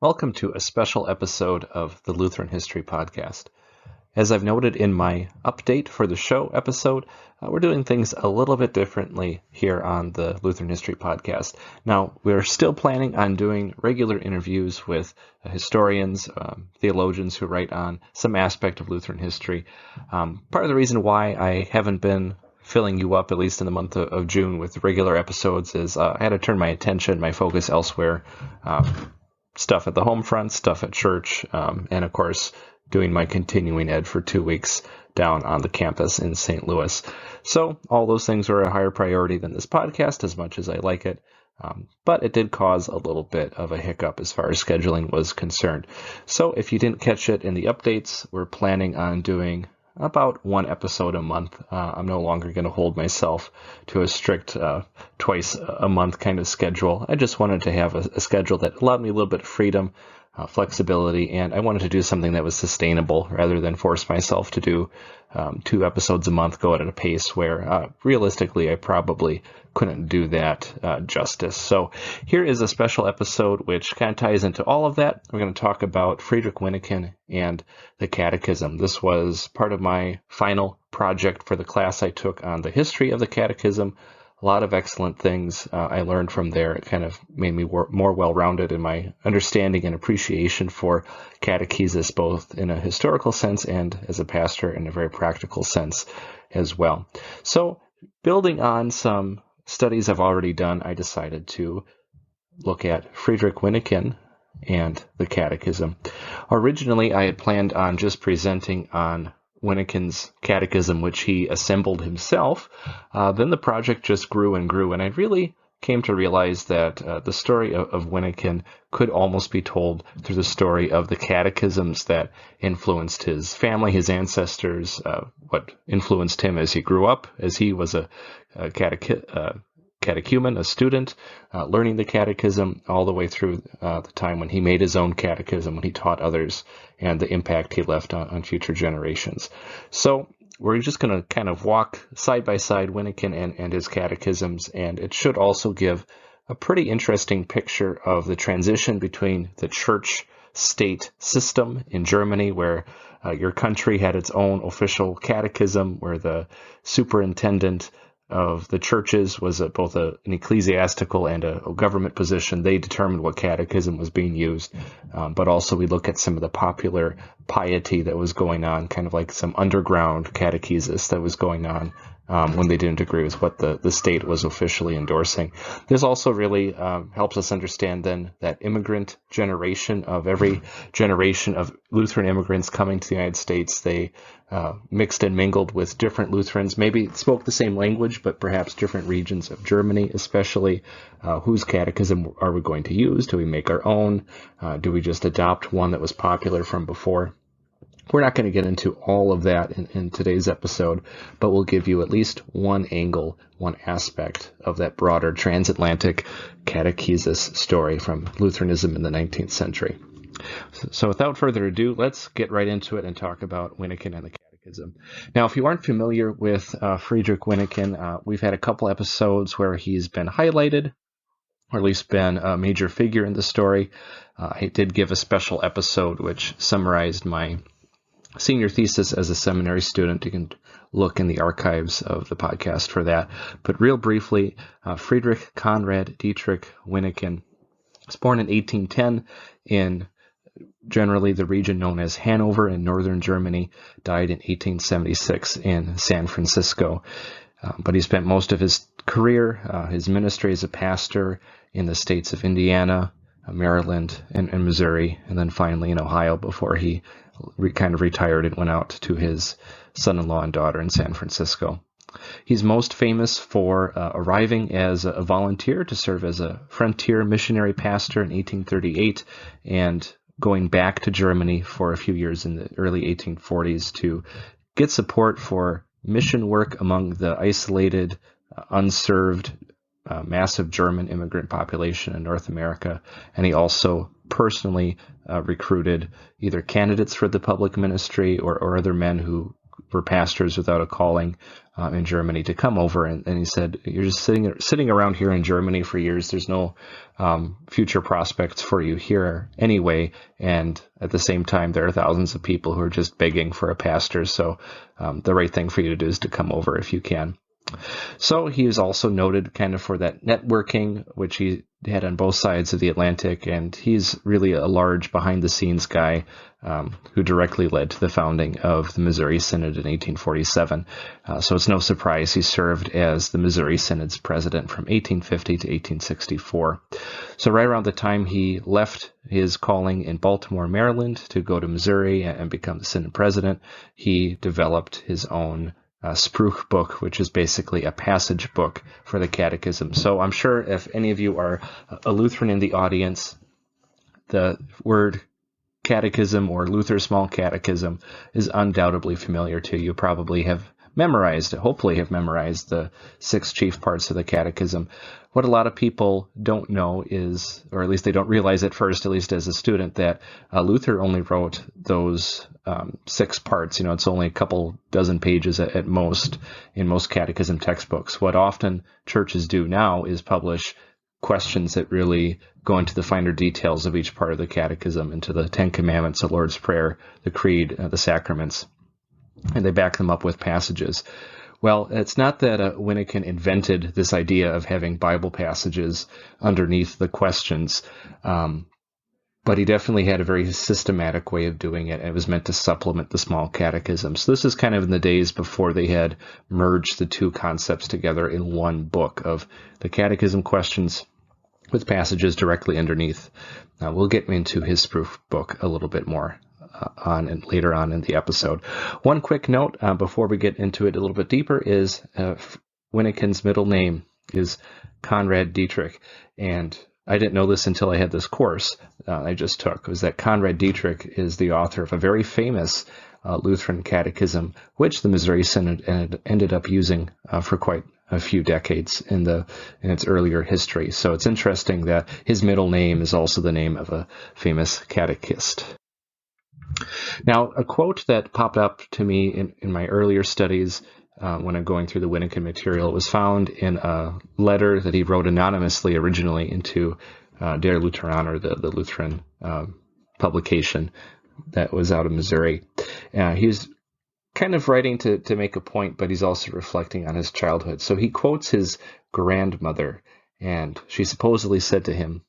Welcome to a special episode of the Lutheran History Podcast. As I've noted in my update for the show episode, we're doing things a little bit differently here on the Lutheran History Podcast. Now, we're still planning on doing regular interviews with historians, theologians who write on some aspect of Lutheran history. Part of the reason why I haven't been filling you up, at least in the month of June, with regular episodes is I had to turn my attention, my focus elsewhere. Stuff at the home front, stuff at church, and of course, doing my continuing ed for 2 weeks down on the campus in St. Louis. So all those things are a higher priority than this podcast, as much as I like it. But it did cause a little bit of a hiccup as far as scheduling was concerned. So if you didn't catch it in the updates, we're planning on doing about one episode a month. I'm no longer going to hold myself to a strict twice a month kind of schedule. I just wanted to have a schedule that allowed me a little bit of freedom, flexibility, and I wanted to do something that was sustainable rather than force myself to do 2 episodes a month, go at a pace where realistically I probably couldn't do that justice. So here is a special episode which kind of ties into all of that. We're going to talk about Friedrich Wyneken and the Catechism. This was part of my final project for the class I took on the history of the Catechism. A lot of excellent things I learned from there. It kind of made me more well-rounded in my understanding and appreciation for catechesis, both in a historical sense and as a pastor in a very practical sense as well. So building on some studies I've already done, I decided to look at Friedrich Wyneken and the Catechism. Originally, I had planned on just presenting on Wyneken's Catechism, which he assembled himself. Then the project just grew and grew, and I really came to realize that the story of Wyneken could almost be told through the story of the catechisms that influenced his family, his ancestors, what influenced him as he grew up, as he was a catechumen, a student, learning the catechism all the way through the time when he made his own catechism, when he taught others, and the impact he left on future generations. So we're just going to kind of walk side by side Wyneken and his catechisms, and it should also give a pretty interesting picture of the transition between the church-state system in Germany, where your country had its own official catechism, where the superintendent of the churches was both an ecclesiastical and a government position. They determined what catechism was being used, but also we look at some of the popular piety that was going on, kind of like some underground catechesis that was going on when they didn't agree with what the state was officially endorsing. This also really helps us understand then that immigrant generation of every generation of Lutheran immigrants coming to the United States. They mixed and mingled with different Lutherans, maybe spoke the same language, but perhaps different regions of Germany, especially. Whose catechism are we going to use? Do we make our own? Do we just adopt one that was popular from before? We're not going to get into all of that in today's episode, but we'll give you at least one angle, one aspect of that broader transatlantic catechesis story from Lutheranism in the 19th century. So without further ado, let's get right into it and talk about Wyneken and the Catechism. Now, if you aren't familiar with Friedrich Wyneken, we've had a couple episodes where he's been highlighted, or at least been a major figure in the story. I did give a special episode which summarized my senior thesis as a seminary student. You can look in the archives of the podcast for that. But real briefly, Friedrich Conrad Dietrich Wyneken was born in 1810 in generally the region known as Hanover in northern Germany, died in 1876 in San Francisco. But he spent most of his career, his ministry as a pastor in the states of Indiana, Maryland, and Missouri, and then finally in Ohio before he kind of retired and went out to his son-in-law and daughter in San Francisco. He's most famous for arriving as a volunteer to serve as a frontier missionary pastor in 1838 and going back to Germany for a few years in the early 1840s to get support for mission work among the isolated, unserved, massive German immigrant population in North America. And he also personally recruited either candidates for the public ministry or other men who were pastors without a calling in Germany to come over. And he said, you're just sitting around here in Germany for years. There's no future prospects for you here anyway. And at the same time, there are thousands of people who are just begging for a pastor. So the right thing for you to do is to come over if you can. So he is also noted kind of for that networking, which he had on both sides of the Atlantic, and he's really a large behind-the-scenes guy who directly led to the founding of the Missouri Synod in 1847. So it's no surprise he served as the Missouri Synod's president from 1850 to 1864. So right around the time he left his calling in Baltimore, Maryland, to go to Missouri and become the Synod president, he developed his own Spruch book, which is basically a passage book for the Catechism. So I'm sure if any of you are a Lutheran in the audience, the word catechism or Luther Small Catechism is undoubtedly familiar to you. You probably have memorized, hopefully have memorized the 6 chief parts of the Catechism. What a lot of people don't know is, or at least they don't realize at first, at least as a student, that Luther only wrote those 6 parts. It's only a couple dozen pages at most in most catechism textbooks. What often churches do now is publish questions that really go into the finer details of each part of the catechism, into the 10 Commandments, the Lord's Prayer, the Creed, the sacraments, and they back them up with passages. Well, it's not that Wyneken invented this idea of having Bible passages underneath the questions, but he definitely had a very systematic way of doing it, and it was meant to supplement the small catechism. So this is kind of in the days before they had merged the 2 concepts together in one book of the catechism questions with passages directly underneath. We'll get into his Spruch book a little bit more on and later on in the episode. One quick note before we get into it a little bit deeper is Wyneken's middle name is Conrad Dietrich, and I didn't know this until I had this course I just took, was that Conrad Dietrich is the author of a very famous Lutheran catechism, which the Missouri Synod ended up using for quite a few decades in its earlier history. So it's interesting that his middle name is also the name of a famous catechist. Now, a quote that popped up to me in my earlier studies when I'm going through the Wyneken material was found in a letter that he wrote anonymously originally into Der Lutheraner, the Lutheran publication that was out of Missouri. He's kind of writing to make a point, but he's also reflecting on his childhood. So he quotes his grandmother, and she supposedly said to him,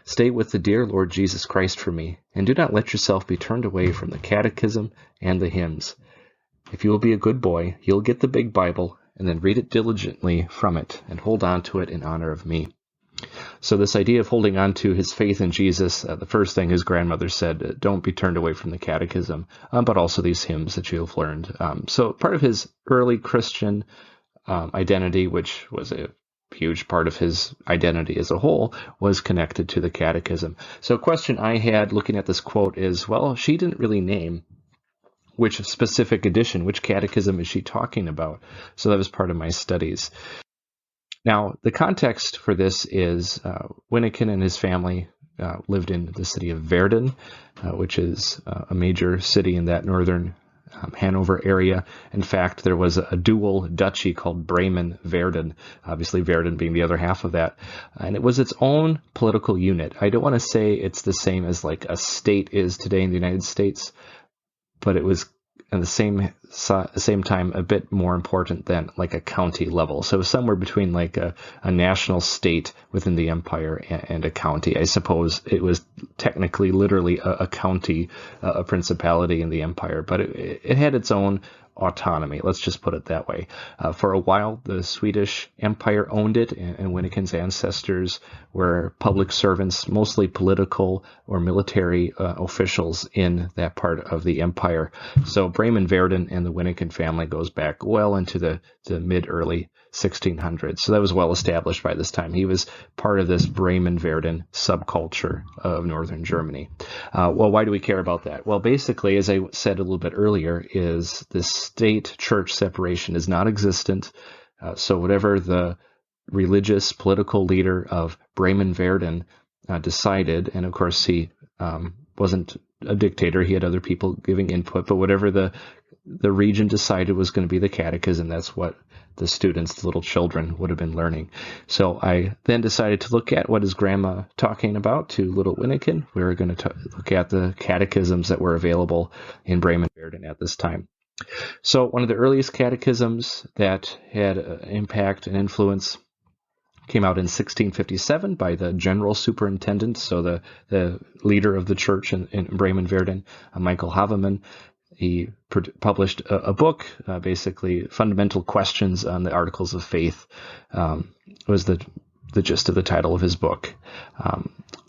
"Stay with the dear Lord Jesus Christ for me, and do not let yourself be turned away from the catechism and the hymns. If you will be a good boy, you'll get the big Bible, and then read it diligently from it, and hold on to it in honor of me." So this idea of holding on to his faith in Jesus, the first thing his grandmother said, don't be turned away from the catechism, but also these hymns that you've learned. So part of his early Christian identity, which was a huge part of his identity as a whole, was connected to the catechism. So a question I had looking at this quote is, well, she didn't really name which specific edition, which catechism is she talking about? So that was part of my studies. Now, the context for this is Wyneken and his family lived in the city of Verden, which is a major city in that northern Hanover area. In fact, there was a dual duchy called Bremen-Verden, obviously Verden being the other half of that, and it was its own political unit. I don't want to say it's the same as like a state is today in the United States, but it was at the same time a bit more important than like a county level. So somewhere between like a national state within the empire and a county. I suppose it was technically literally a county, a principality in the empire, but it had its own autonomy. Let's just put it that way. For a while, the Swedish Empire owned it, and Wyneken's ancestors were public servants, mostly political or military officials in that part of the empire. So Bremen-Verden and the Wyneken family goes back well into the mid-early 1600s. So that was well established by this time. He was part of this Bremen-Verden subculture of northern Germany. Well, why do we care about that? Well, basically, as I said a little bit earlier, is this state-church separation is not existent. So whatever the religious political leader of Bremen-Verden decided, and of course he wasn't a dictator, he had other people giving input, but whatever the the region decided was going to be the catechism. That's what the students, the little children, would have been learning. So I then decided to look at what is Grandma talking about to little Wyneken. We were going to look at the catechisms that were available in Bremen-Verden at this time. So one of the earliest catechisms that had impact and influence came out in 1657 by the general superintendent, so the leader of the church in Bremen-Verden, Michael Havemann. He published a book, basically fundamental questions on the articles of faith, was the gist of the title of his book.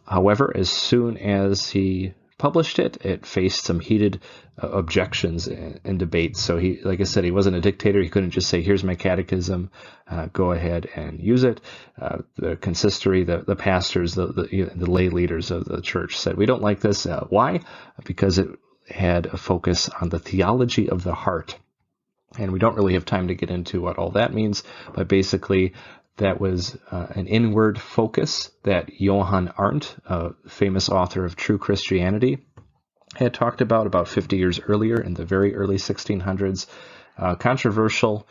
However, as soon as he published it, it faced some heated objections and debates. So he, like I said, he wasn't a dictator. He couldn't just say, here's my catechism, go ahead and use it. The consistory, the pastors, the lay leaders of the church said, we don't like this. Why? Because it had a focus on the theology of the heart. And we don't really have time to get into what all that means, but basically that was an inward focus that Johann Arndt, a famous author of True Christianity, had talked about 50 years earlier in the very early 1600s. Controversial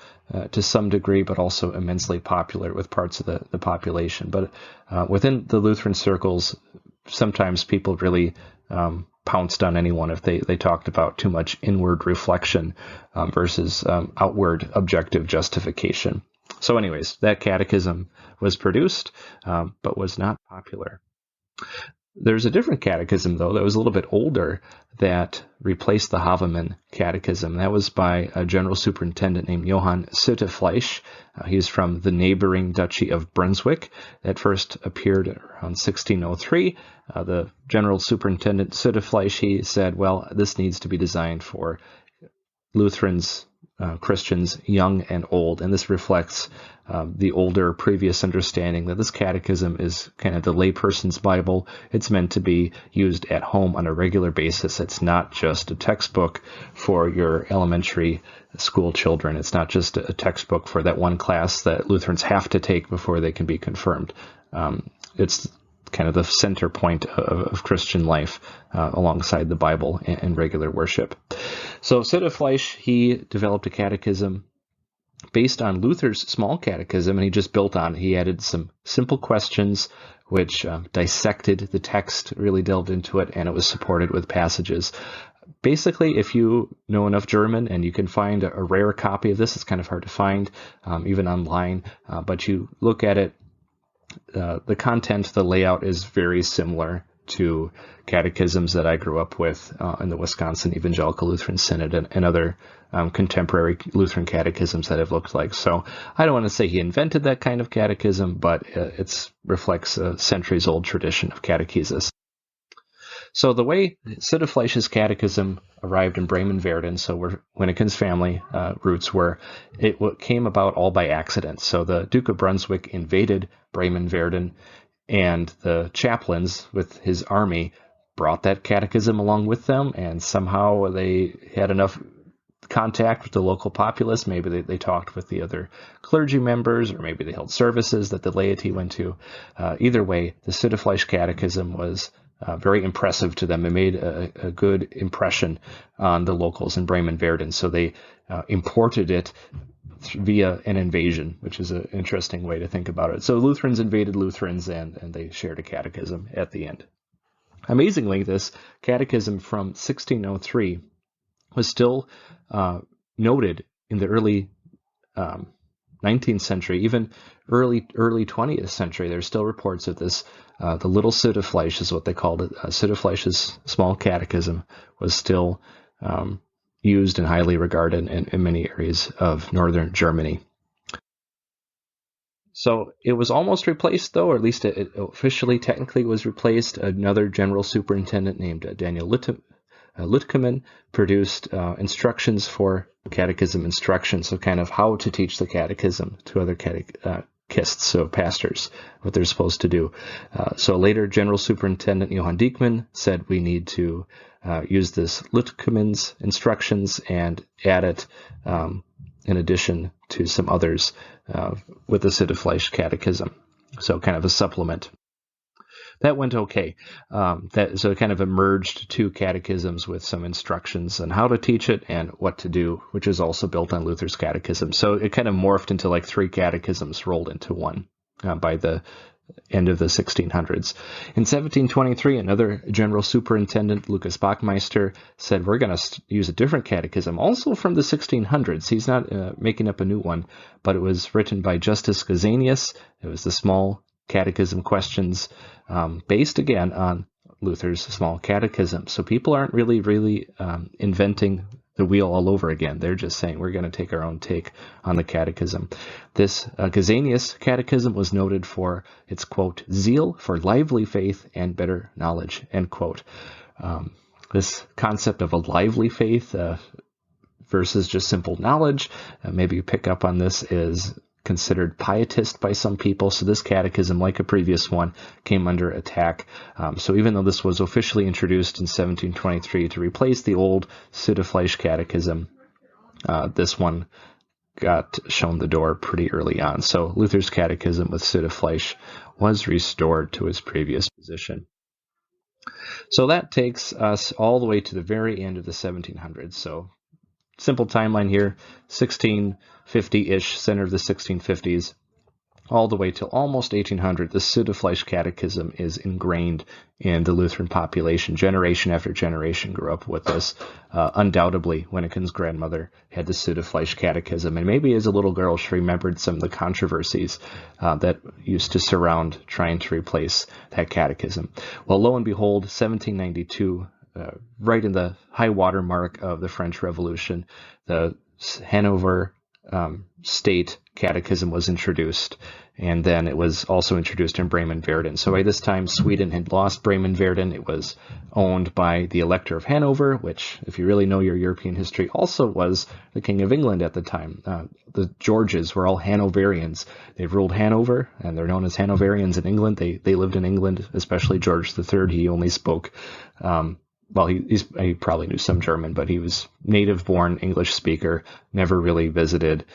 to some degree, but also immensely popular with parts of the population. But within the Lutheran circles, sometimes people really pounced on anyone if they talked about too much inward reflection versus outward objective justification. So anyways, that catechism was produced, but was not popular. There's a different catechism, though, that was a little bit older that replaced the Havemann catechism. That was by a general superintendent named Johann Süttefleisch. He's from the neighboring Duchy of Brunswick. That first appeared around 1603. The general superintendent Süttefleisch, he said, well, this needs to be designed for Lutherans, Christians, young and old. And this reflects the older previous understanding that this catechism is kind of the layperson's Bible. It's meant to be used at home on a regular basis. It's not just a textbook for your elementary school children. It's not just a textbook for that one class that Lutherans have to take before they can be confirmed. It's kind of the center point of Christian life alongside the Bible and regular worship. So Süttefleisch, he developed a catechism based on Luther's small catechism, and he just built on it. He added some simple questions which dissected the text, really delved into it, and it was supported with passages. Basically, if you know enough German and you can find a rare copy of this, it's kind of hard to find, even online, but you look at it, the content, the layout is very similar to catechisms that I grew up with in the Wisconsin Evangelical Lutheran Synod and other contemporary Lutheran catechisms that have looked like. So I don't want to say he invented that kind of catechism, but it reflects a centuries-old tradition of catechesis. So the way Süttefleisch's catechism arrived in Bremen-Verden, so where Wyneken's family roots were, it came about all by accident. So the Duke of Brunswick invaded Bremen-Verden, and the chaplains with his army brought that catechism along with them, and somehow they had enough contact with the local populace. Maybe they talked with the other clergy members, or maybe they held services that the laity went to. Either way, the Süttefleisch catechism was very impressive to them. It made a good impression on the locals in Bremen-Verden, so they imported it via an invasion, which is an interesting way to think about it. So Lutherans invaded Lutherans, and they shared a catechism at the end. Amazingly, this catechism from 1603 was still noted in the early 19th century, even early 20th century. There's still reports of this. The little Süttefleisch is what they called it. Süttefleisch's small catechism was still used and highly regarded in many areas of northern Germany. So it was almost replaced, though, or at least it officially, technically was replaced. Another general superintendent named Daniel Lütkemann produced instructions for catechism instruction, so kind of how to teach the catechism to other catechists, so pastors, what they're supposed to do. So later, General Superintendent Johann Diekmann said we need to use this Lütkemann's instructions and add it in addition to some others with the Süttefleisch catechism, so kind of a supplement. that went okay. So it kind of emerged two catechisms with some instructions on how to teach it and what to do, which is also built on Luther's catechism. So it kind of morphed into like three catechisms rolled into one by the end of the 1600s. In 1723, another general superintendent, Lucas Bachmeister, said, we're going to use a different catechism, also from the 1600s. He's not making up a new one, but it was written by Justus Gesenius. It was the small catechism questions, based again on Luther's small catechism. So people aren't really inventing the wheel all over again. They're just saying, we're going to take our own take on the catechism. This Gesenius catechism was noted for its, quote, zeal for lively faith and better knowledge, end quote. This concept of a lively faith versus just simple knowledge, maybe you pick up on this, is considered pietist by some people. So this catechism, like a previous one, came under attack. So even though this was officially introduced in 1723 to replace the old Süddefleisch catechism, this one got shown the door pretty early on. So Luther's catechism with Süddefleisch was restored to its previous position. So that takes us all the way to the very end of the 1700s. So simple timeline here, 1650-ish, center of the 1650s, all the way till almost 1800. The Süddefleisch catechism is ingrained in the Lutheran population. Generation after generation grew up with this. Undoubtedly, Wyneken's grandmother had the Süddefleisch catechism, and maybe as a little girl she remembered some of the controversies that used to surround trying to replace that catechism. Well, lo and behold, 1792, right in the high water mark of the French Revolution, the Hanover State Catechism was introduced, and then it was also introduced in Bremen-Verden. So by this time, Sweden had lost Bremen-Verden. It was owned by the Elector of Hanover, which, if you really know your European history, also was the King of England at the time. The Georges were all Hanoverians. They ruled Hanover, and they're known as Hanoverians in England. They lived in England, especially George III. He only spoke well, he probably knew some German, but he was native-born English speaker, never really visited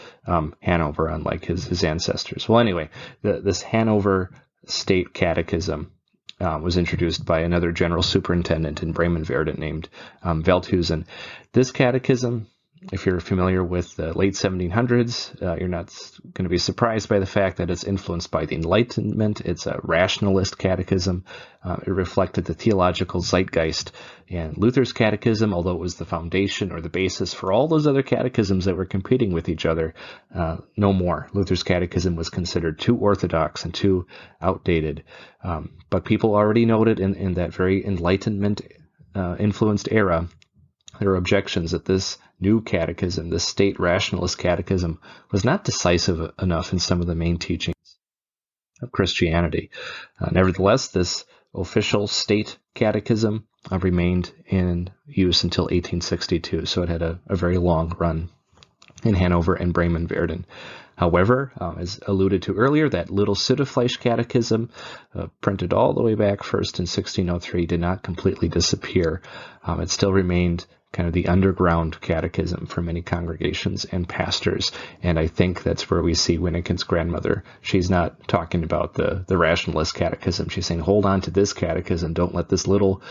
Hanover, unlike his ancestors. Well, anyway, this Hanover State Catechism was introduced by another general superintendent in Bremen-Verden named Velthusen. This catechism, if you're familiar with the late 1700s, you're not going to be surprised by the fact that it's influenced by the Enlightenment. It's a rationalist catechism. It reflected the theological zeitgeist. And Luther's catechism, although it was the foundation or the basis for all those other catechisms that were competing with each other, no more. Luther's catechism was considered too orthodox and too outdated. But people already noted in that very Enlightenment influenced era, there were objections that this new catechism, this state rationalist catechism, was not decisive enough in some of the main teachings of Christianity. Nevertheless, this official state catechism remained in use until 1862, so it had a very long run in Hanover and Bremen-Verden. However, as alluded to earlier, that little Süddefleisch catechism, printed all the way back first in 1603, did not completely disappear. It still remained kind of the underground catechism for many congregations and pastors. And I think that's where we see Wyneken's grandmother. She's not talking about the rationalist catechism. She's saying, hold on to this catechism. Don't let this little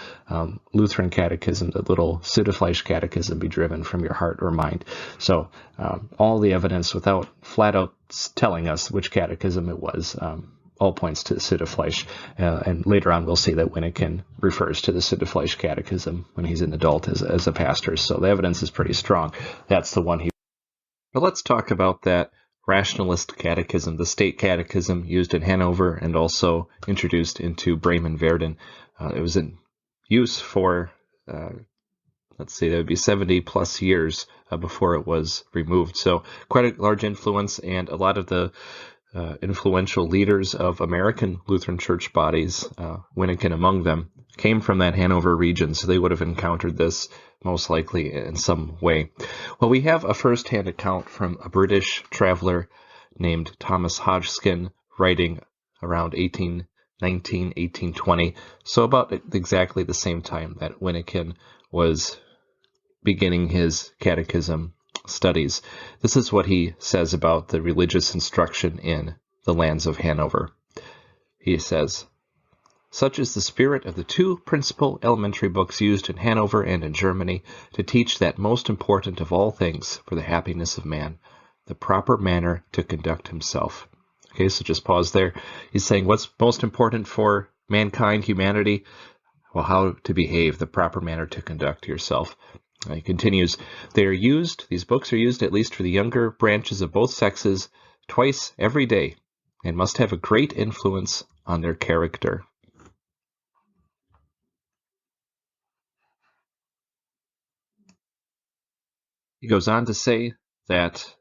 Lutheran catechism, the little Süddefleisch catechism, be driven from your heart or mind. So all the evidence, without flat out telling us which catechism it was, all points to the Süddefleisch, and later on we'll see that Wyneken refers to the Süddefleisch catechism when he's an adult as a pastor, so the evidence is pretty strong. That's the one he... But let's talk about that rationalist catechism, the state catechism used in Hanover and also introduced into Bremen-Verden. It was in use for, let's see, that would be 70 plus years before it was removed, so quite a large influence, and a lot of the influential leaders of American Lutheran church bodies, Wyneken among them, came from that Hanover region, so they would have encountered this most likely in some way. Well, we have a first-hand account from a British traveler named Thomas Hodgkin, writing around 1819, 1820, so about exactly the same time that Wyneken was beginning his catechism studies. This is what he says about the religious instruction in the lands of Hanover. He says, Such is the spirit of the two principal elementary books used in Hanover and in Germany to teach that most important of all things for the happiness of man, the proper manner to conduct himself. Okay, so just pause there. He's saying what's most important for mankind, humanity? Well, how to behave, the proper manner to conduct yourself. He continues, these books are used at least for the younger branches of both sexes twice every day and must have a great influence on their character. He goes on to say that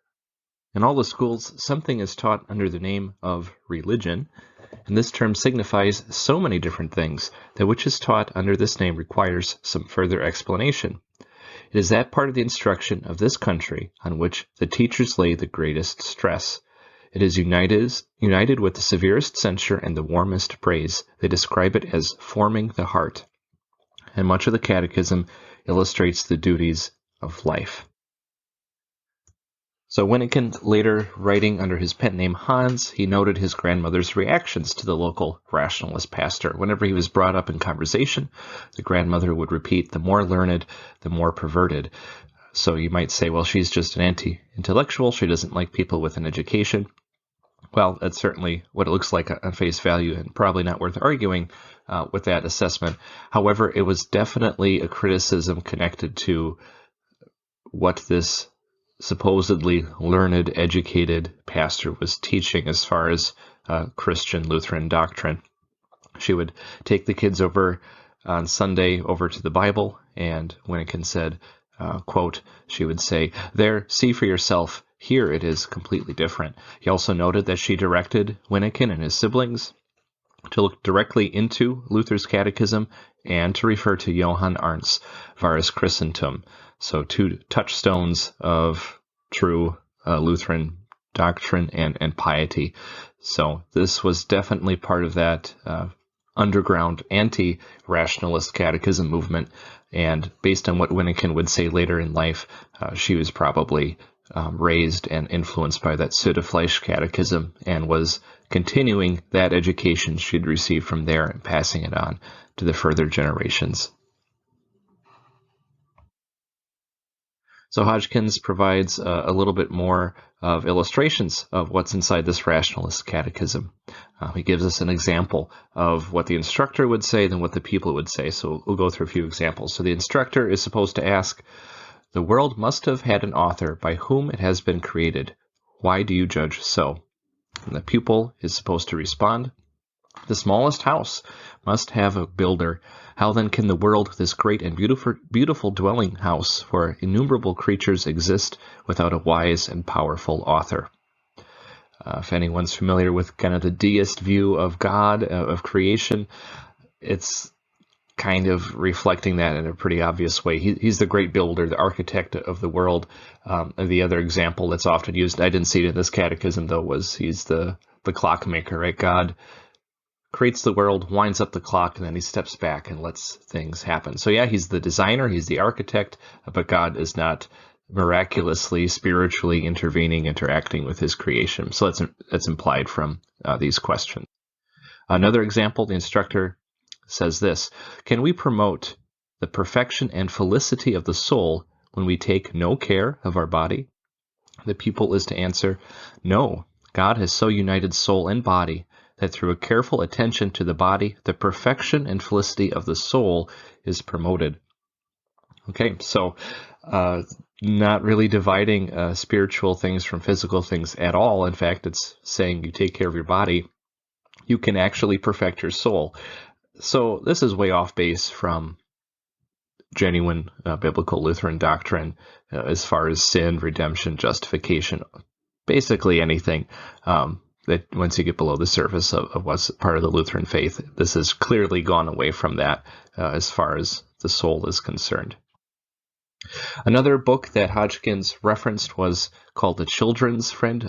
in all the schools, something is taught under the name of religion, and this term signifies so many different things that which is taught under this name requires some further explanation. It is that part of the instruction of this country on which the teachers lay the greatest stress. It is united with the severest censure and the warmest praise. They describe it as forming the heart, and much of the Catechism illustrates the duties of life. So Wyneken, later writing under his pen name Hans, he noted his grandmother's reactions to the local rationalist pastor. Whenever he was brought up in conversation, the grandmother would repeat, the more learned, the more perverted. So you might say, well, she's just an anti-intellectual. She doesn't like people with an education. Well, that's certainly what it looks like on face value, and probably not worth arguing with that assessment. However, it was definitely a criticism connected to what this supposedly learned, educated pastor was teaching as far as Christian Lutheran doctrine. She would take the kids over on Sunday over to the Bible, and Wyneken said, quote, she would say, there, see for yourself, here it is completely different. He also noted that she directed Wyneken and his siblings to look directly into Luther's Catechism and to refer to Johann Arndt's Wahres Christentum, so two touchstones of true Lutheran doctrine and piety. So this was definitely part of that underground anti-rationalist catechism movement, and based on what Wyneken would say later in life, she was probably raised and influenced by that Südde Fleisch catechism and was continuing that education she'd received from there and passing it on to the further generations. So Hodgkins provides a little bit more of illustrations of what's inside this rationalist catechism. He gives us an example of what the instructor would say than what the people would say. So we'll go through a few examples. So the instructor is supposed to ask, the world must have had an author by whom it has been created. Why do you judge so? And the pupil is supposed to respond, the smallest house must have a builder. How then can the world, this great and beautiful dwelling house for innumerable creatures, exist without a wise and powerful author? If anyone's familiar with kind of the deist view of God, of creation, it's kind of reflecting that in a pretty obvious way. He's the great builder, the architect of the world. The other example that's often used, I didn't see it in this catechism though, was he's the clockmaker, right? God creates the world, winds up the clock, and then he steps back and lets things happen. So yeah, he's the designer, he's the architect, but God is not miraculously, spiritually interacting with his creation. So that's implied from these questions. Another example, the instructor says this, can we promote the perfection and felicity of the soul when we take no care of our body? The pupil is to answer, no, God has so united soul and body that through a careful attention to the body, the perfection and felicity of the soul is promoted. Okay, so not really dividing spiritual things from physical things at all. In fact, it's saying you take care of your body, you can actually perfect your soul. So this is way off base from genuine biblical Lutheran doctrine as far as sin, redemption, justification, basically anything. That once you get below the surface of what's part of the Lutheran faith, this has clearly gone away from that as far as the soul is concerned. Another book that Hodgkins referenced was called The Children's Friend,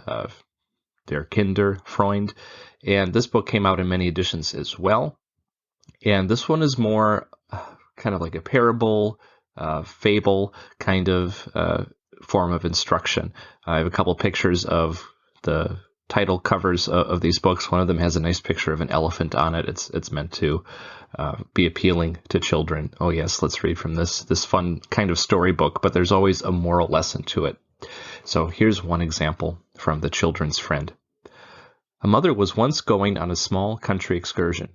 Der Kinderfreund, and this book came out in many editions as well. And this one is more kind of like a parable, fable kind of form of instruction. I have a couple pictures of the title covers of these books. One of them has a nice picture of an elephant on it. It's meant to be appealing to children. Oh yes, let's read from this fun kind of storybook, but there's always a moral lesson to it. So here's one example from The Children's Friend. A mother was once going on a small country excursion.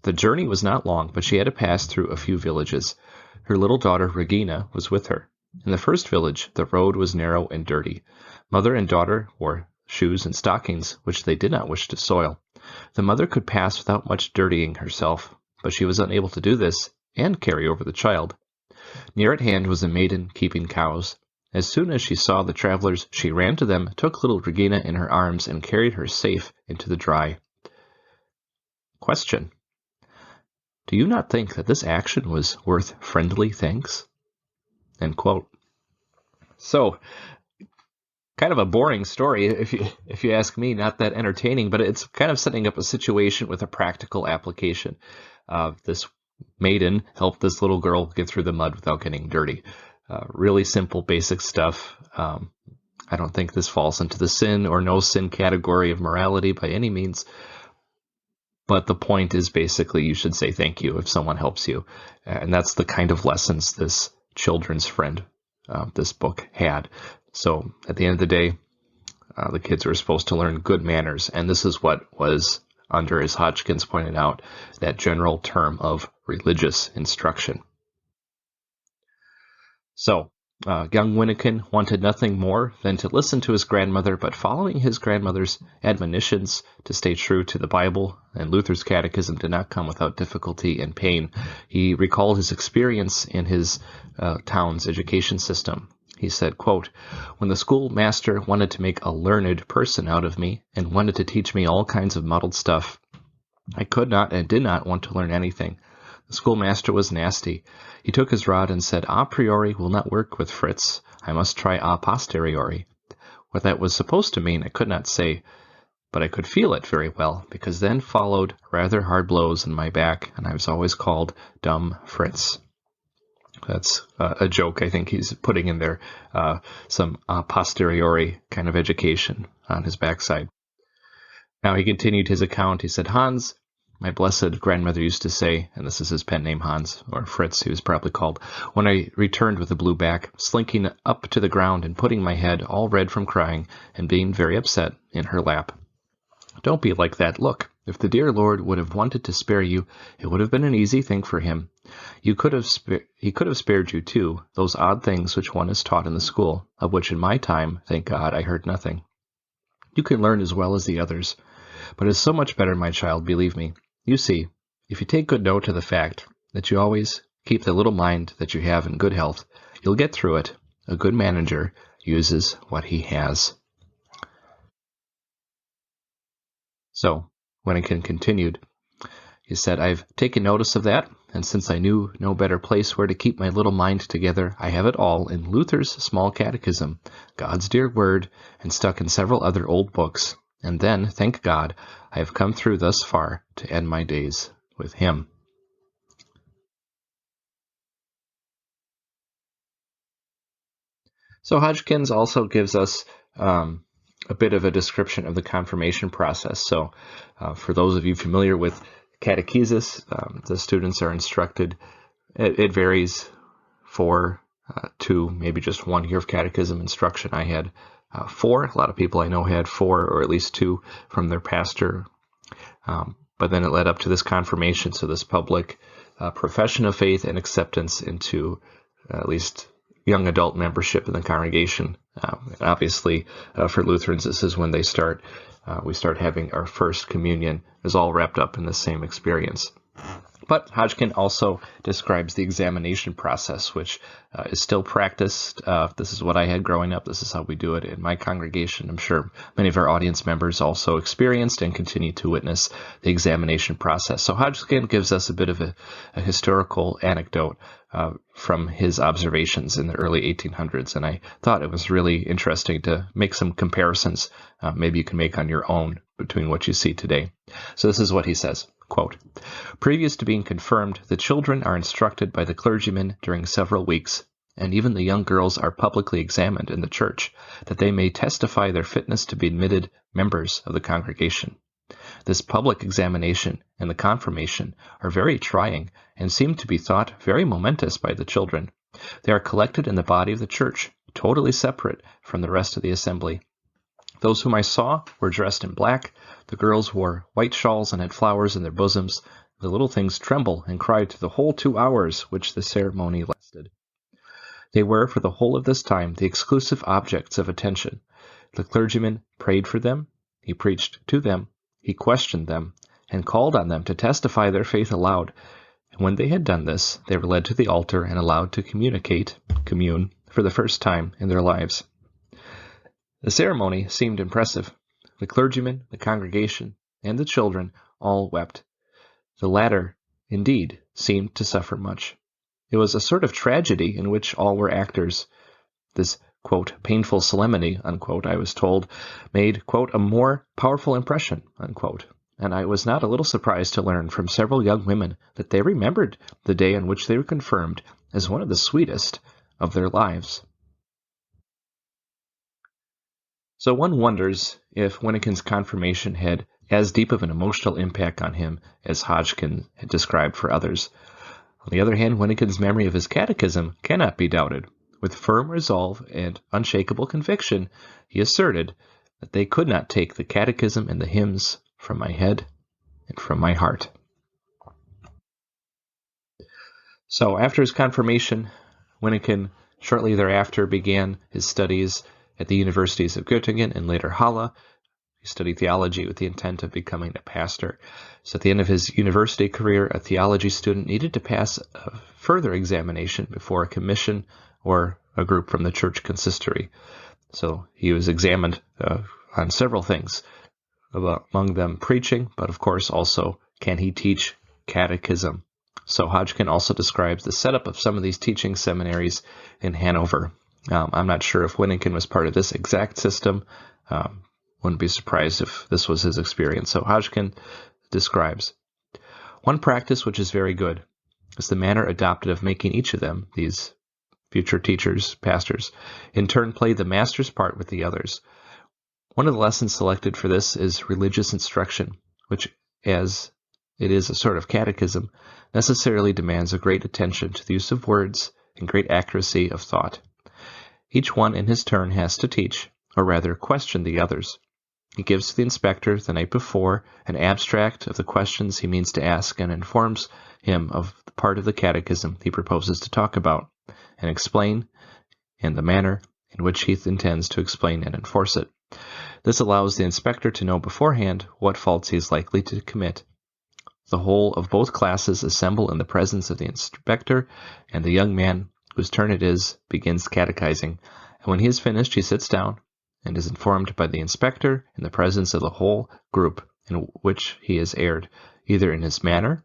The journey was not long, but she had to pass through a few villages. Her little daughter, Regina, was with her. In the first village, the road was narrow and dirty. Mother and daughter wore shoes and stockings, which they did not wish to soil. The mother could pass without much dirtying herself, but she was unable to do this and carry over the child. Near at hand was a maiden keeping cows. As soon as she saw the travelers, she ran to them, took little Regina in her arms, and carried her safe into the dry. Question. Do you not think that this action was worth friendly thanks? End quote. So, kind of a boring story, if you ask me, not that entertaining, but it's kind of setting up a situation with a practical application. This maiden helped this little girl get through the mud without getting dirty. Really simple, basic stuff. I don't think this falls into the sin or no sin category of morality by any means. But the point is basically you should say thank you if someone helps you. And that's the kind of lessons this Children's Friend, this book had. So at the end of the day, the kids were supposed to learn good manners. And this is what was under, as Hodgkins pointed out, that general term of religious instruction. So, young Wyneken wanted nothing more than to listen to his grandmother, but following his grandmother's admonitions to stay true to the Bible and Luther's catechism did not come without difficulty and pain. He recalled his experience in his town's education system. He said, quote, "When the schoolmaster wanted to make a learned person out of me and wanted to teach me all kinds of muddled stuff, I could not and did not want to learn anything. The schoolmaster was nasty. He took his rod and said, a priori will not work with Fritz. I must try a posteriori. What that was supposed to mean I could not say, but I could feel it very well, because then followed rather hard blows in my back, and I was always called Dumb Fritz." That's a joke I think he's putting in there, some posteriori kind of education on his backside. Now he continued his account. He said, "Hans, my blessed grandmother used to say," and this is his pen name, Hans, or Fritz, he was probably called, "when I returned with a blue back, slinking up to the ground and putting my head all red from crying and being very upset in her lap. Don't be like that. Look, if the dear Lord would have wanted to spare you, it would have been an easy thing for him. He could have spared you, too, those odd things which one is taught in the school, of which in my time, thank God, I heard nothing. You can learn as well as the others. But it is so much better, my child, believe me. You see, if you take good note of the fact that you always keep the little mind that you have in good health, you'll get through it. A good manager uses what he has." So, Wyneken continued, he said, "I've taken notice of that, and since I knew no better place where to keep my little mind together, I have it all in Luther's small catechism, God's dear word, and stuck in several other old books. And then, thank God, I have come through thus far to end my days with him." So Hodgkins also gives us a bit of a description of the confirmation process. So for those of you familiar with catechesis, the students are instructed. It varies 4 to maybe just 1 year of catechism instruction. I had 4. A lot of people I know had 4 or at least 2 from their pastor. But then it led up to this confirmation, so this public profession of faith and acceptance into at least young adult membership in the congregation. Obviously, for Lutherans, this is when we start having our first communion. Is all wrapped up in the same experience. But Hodgkin also describes the examination process, which is still practiced. This is what I had growing up. This is how we do it in my congregation. I'm sure many of our audience members also experienced and continue to witness the examination process. So Hodgkin gives us a bit of a historical anecdote from his observations in the early 1800s, and I thought it was really interesting to make some comparisons maybe you can make on your own between what you see today. So this is what he says. Quote, "Previous to being confirmed, the children are instructed by the clergyman during several weeks, and even the young girls are publicly examined in the church, that they may testify their fitness to be admitted members of the congregation. This public examination and the confirmation are very trying and seem to be thought very momentous by the children. They are collected in the body of the church, totally separate from the rest of the assembly. Those whom I saw were dressed in black. The girls wore white shawls and had flowers in their bosoms. The little things trembled and cried through the whole 2 hours which the ceremony lasted. They were, for the whole of this time, the exclusive objects of attention. The clergyman prayed for them, he preached to them, he questioned them, and called on them to testify their faith aloud. And when they had done this, they were led to the altar and allowed to commune, for the first time in their lives. The ceremony seemed impressive. The clergyman, the congregation, and the children all wept. The latter, indeed, seemed to suffer much. It was a sort of tragedy in which all were actors. This, quote, painful solemnity, unquote, I was told, made, quote, a more powerful impression, unquote. And I was not a little surprised to learn from several young women that they remembered the day on which they were confirmed as one of the sweetest of their lives. So one wonders if Wyneken's confirmation had as deep of an emotional impact on him as Hodgkin had described for others. On the other hand, Wyneken's memory of his catechism cannot be doubted. With firm resolve and unshakable conviction, he asserted that they could not take the catechism and the hymns from my head and from my heart. So after his confirmation, Wyneken shortly thereafter began his studies at the universities of Göttingen and later Halle. He studied theology with the intent of becoming a pastor. So at the end of his university career, a theology student needed to pass a further examination before a commission or a group from the church consistory. So he was examined on several things, among them preaching, but of course also can he teach catechism. So Hodgkin also describes the setup of some of these teaching seminaries in Hanover. I'm not sure if Wyneken was part of this exact system. Wouldn't be surprised if this was his experience. So Hodgkin describes, one practice which is very good is the manner adopted of making each of them, these future teachers, pastors, in turn play the master's part with the others. One of the lessons selected for this is religious instruction, which, as it is a sort of catechism, necessarily demands a great attention to the use of words and great accuracy of thought. Each one in his turn has to teach, or rather question the others. He gives to the inspector the night before an abstract of the questions he means to ask and informs him of the part of the catechism he proposes to talk about and explain, and the manner in which he intends to explain and enforce it. This allows the inspector to know beforehand what faults he is likely to commit. The whole of both classes assemble in the presence of the inspector, and the young man, whose turn it is, begins catechizing. And when he is finished, he sits down and is informed by the inspector in the presence of the whole group in which he has erred, either in his manner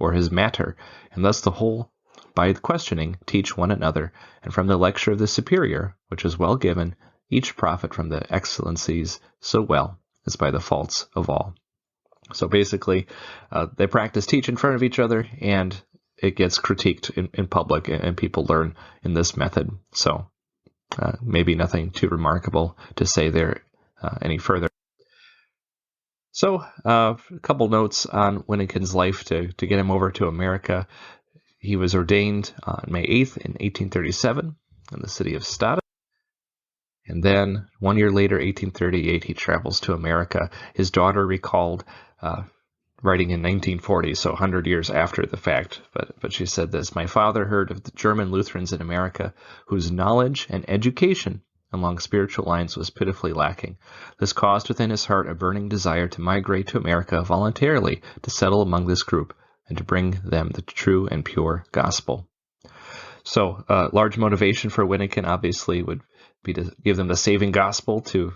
or his matter, and thus the whole, by questioning, teach one another, and from the lecture of the superior, which is well given, each profit from the excellencies so well as by the faults of all. So basically, they practice teach in front of each other, and it gets critiqued in public, and people learn in this method. So maybe nothing too remarkable to say there any further. So a couple notes on Wyneken's life to get him over to America. He was ordained on May 8th in 1837 in the city of Stade. And then 1 year later, 1838, he travels to America. His daughter recalled writing in 1940, so 100 years after the fact, but she said this: my father heard of the German Lutherans in America whose knowledge and education along spiritual lines was pitifully lacking. This caused within his heart a burning desire to migrate to America voluntarily to settle among this group and to bring them the true and pure gospel. So large motivation for Wyneken obviously would be to give them the saving gospel, to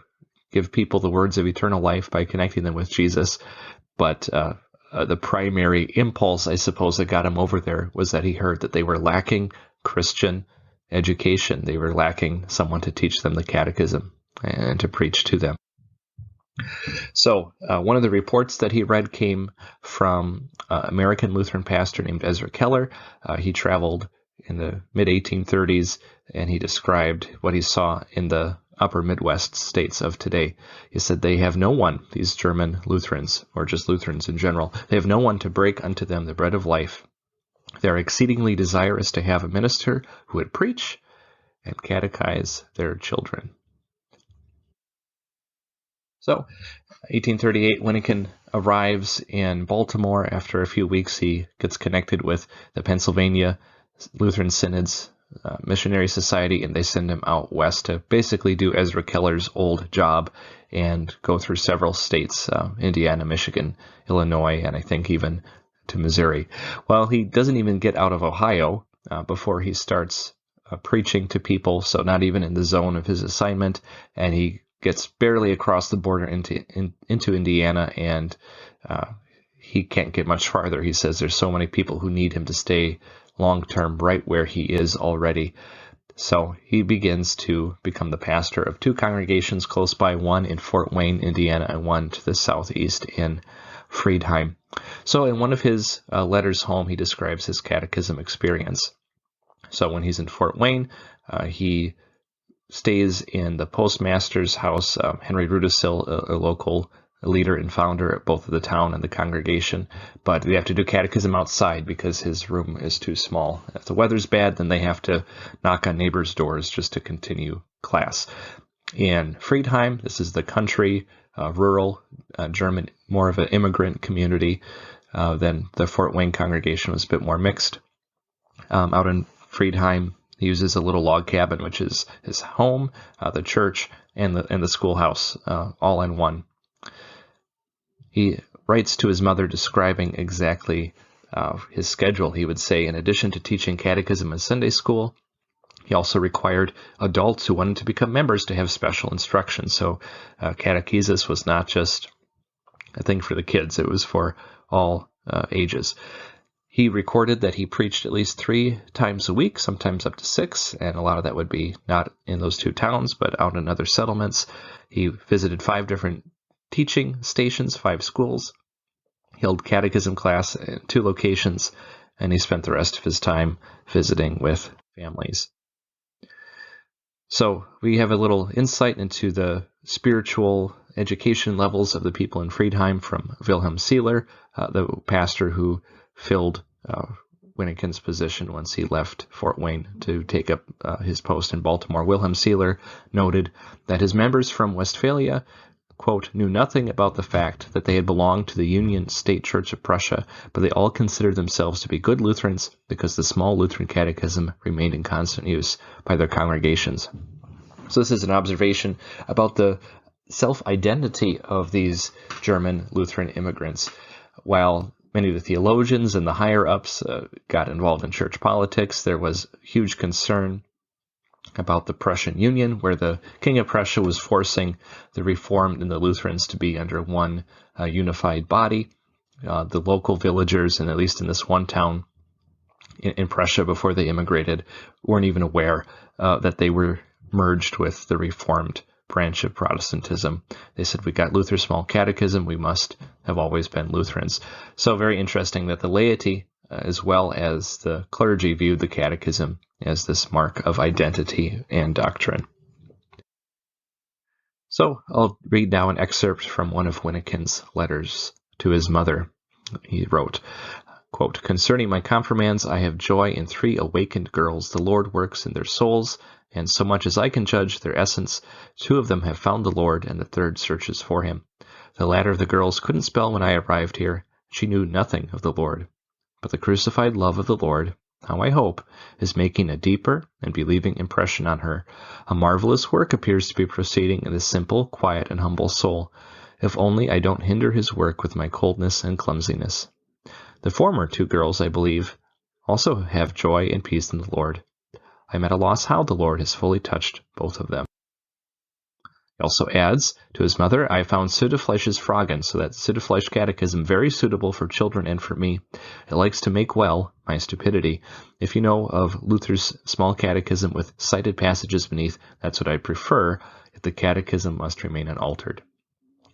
give people the words of eternal life by connecting them with Jesus. But the primary impulse, I suppose, that got him over there was that he heard that they were lacking Christian education. They were lacking someone to teach them the catechism and to preach to them. So one of the reports that he read came from an American Lutheran pastor named Ezra Keller. He traveled in the mid-1830s, and he described what he saw in the upper Midwest states of today. He said, they have no one, these German Lutherans, or just Lutherans in general, they have no one to break unto them the bread of life. They are exceedingly desirous to have a minister who would preach and catechize their children. So, 1838, Wyneken arrives in Baltimore. After a few weeks, he gets connected with the Pennsylvania Lutheran Synod's Missionary Society, and they send him out west to basically do Ezra Keller's old job and go through several states, Indiana, Michigan, Illinois, and I think even to Missouri. Well, he doesn't even get out of Ohio before he starts preaching to people, so not even in the zone of his assignment, and he gets barely across the border into Indiana, and he can't get much farther. He says there's so many people who need him to stay long-term right where he is already. So he begins to become the pastor of two congregations close by, one in Fort Wayne, Indiana, and one to the southeast in Friedheim. So in one of his letters home, he describes his catechism experience. So when he's in Fort Wayne, he stays in the postmaster's house. Henry Rudisil, a local leader and founder at both of the town and the congregation, but they have to do catechism outside because his room is too small. If the weather's bad, then they have to knock on neighbors' doors just to continue class. In Friedheim, this is the country, rural German, more of an immigrant community than the Fort Wayne congregation, was a bit more mixed. Out in Friedheim, he uses a little log cabin, which is his home, the church, and the schoolhouse, all in one. He writes to his mother describing exactly his schedule. He would say, in addition to teaching catechism and Sunday school, he also required adults who wanted to become members to have special instruction. So catechesis was not just a thing for the kids, it was for all ages. He recorded that he preached at least 3 times a week, sometimes up to 6, and a lot of that would be not in those 2 towns, but out in other settlements. He visited 5 different teaching stations, 5 schools. He held catechism class in 2 locations, and he spent the rest of his time visiting with families. So we have a little insight into the spiritual education levels of the people in Friedheim from Wilhelm Seeler, the pastor who filled Wyneken's position once he left Fort Wayne to take up his post in Baltimore. Wilhelm Seeler noted that his members from Westphalia, quote, knew nothing about the fact that they had belonged to the Union State Church of Prussia, but they all considered themselves to be good Lutherans because the small Lutheran catechism remained in constant use by their congregations. So this is an observation about the self-identity of these German Lutheran immigrants. While many of the theologians and the higher-ups got involved in church politics, there was huge concern about the Prussian Union, where the King of Prussia was forcing the Reformed and the Lutherans to be under one unified body. The local villagers, and at least in this one town in Prussia before they immigrated, weren't even aware that they were merged with the Reformed branch of Protestantism. They said, we got Luther's small catechism, we must have always been Lutherans. So very interesting that the laity, as well as the clergy, viewed the catechism as this mark of identity and doctrine. So I'll read now an excerpt from one of Wyneken's letters to his mother. He wrote, quote, concerning my confirmands, I have joy in 3 awakened girls. The Lord works in their souls, and so much as I can judge their essence, 2 of them have found the Lord, and the 3rd searches for him. The latter of the girls couldn't spell when I arrived here. She knew nothing of the Lord. But the crucified love of the Lord, how I hope, is making a deeper and believing impression on her. A marvelous work appears to be proceeding in this simple, quiet, and humble soul, if only I don't hinder his work with my coldness and clumsiness. The former 2 girls, I believe, also have joy and peace in the Lord. I am at a loss how the Lord has fully touched both of them. He also adds to his mother, I found Siddefleisch's Fragen, so that Siddefleisch catechism very suitable for children and for me. It likes to make well my stupidity. If you know of Luther's small catechism with cited passages beneath, that's what I prefer, if the catechism must remain unaltered.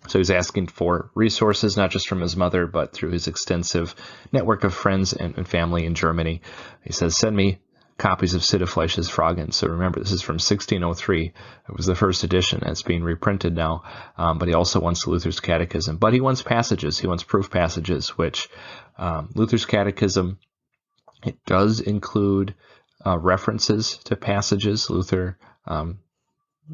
So he's asking for resources, not just from his mother, but through his extensive network of friends and family in Germany. He says, send me copies of Siddefleisch's Fragen. So remember, this is from 1603. It was the first edition, and it's being reprinted now. But he also wants Luther's Catechism. But he wants passages. He wants proof passages, which Luther's Catechism, it does include references to passages. Luther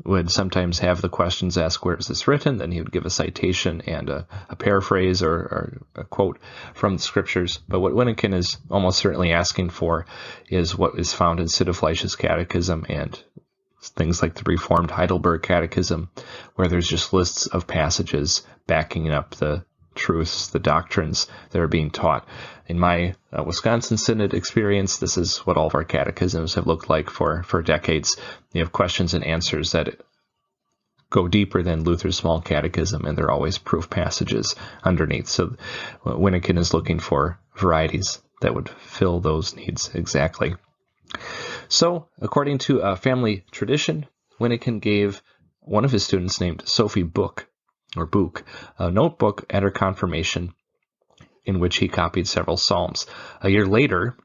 would sometimes have the questions asked, where is this written? Then he would give a citation and a paraphrase or a quote from the scriptures. But what Wyneken is almost certainly asking for is what is found in Siddefleisch's Catechism and things like the Reformed Heidelberg Catechism, where there's just lists of passages backing up the truths, the doctrines that are being taught. In my Wisconsin Synod experience, this is what all of our catechisms have looked like for decades. You have questions and answers that go deeper than Luther's small catechism, and they're always proof passages underneath. So Wyneken is looking for varieties that would fill those needs exactly. So according to a family tradition, Wyneken gave one of his students named Sophie Book, a notebook at her confirmation in which he copied several psalms. A year later,